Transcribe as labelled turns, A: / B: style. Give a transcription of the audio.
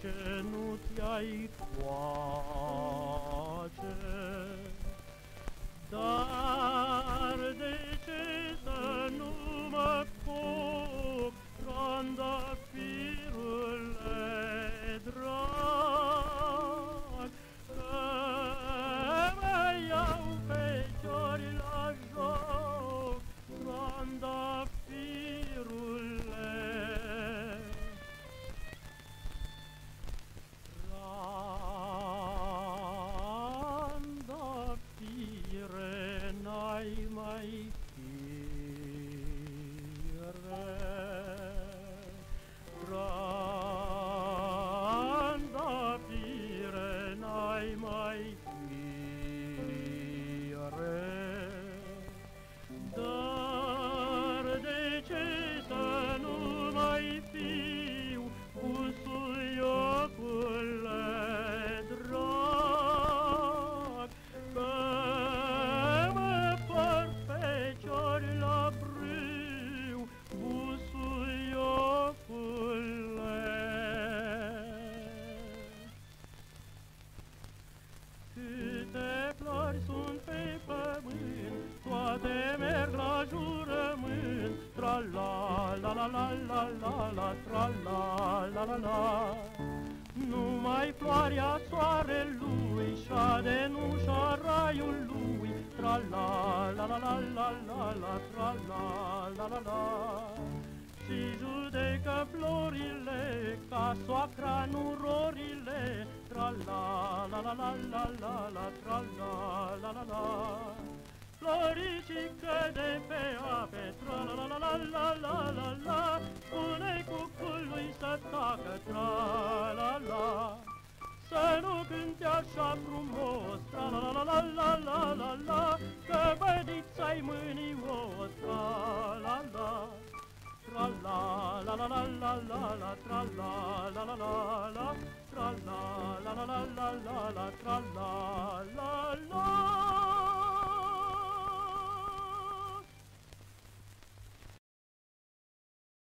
A: ce nu te-ai coace? Dar de ce să nu mă foc, trandafirule drag, că mă iau feciori la joc, trandafirule. Trandafire, n-ai mai fire. Trandafire, n-ai mai fire. Dar de ce să nu mai fiu busuiocule drag, că mă por feciori la brâu, busuiocule. Câte flori sunt pe pământ, toate merg la jurământ, tra-la-la-la-la-la-la-la, tra-la-la-la-la. Numai floarea soarelui șade în ușa raiului, tra-la-la-la-la-la-la, tra-la-la-la-la. Și judecă florile ca soacra nurorile, tra-la-la-la-la-la-la, tra-la-la-la-la. Floricică de pe ape, tra-la-la-la-la-la-la, spune cucului să tacă, tra-la-la. Să nu cânte așa frumos, tra-la-la-la-la-la-la, că bădița-i mânios, tra-la-la. Tra-la-la-la-la-la-la, tra-la-la-la-la-la, tra-la-la-la-la-la-la, tra-la.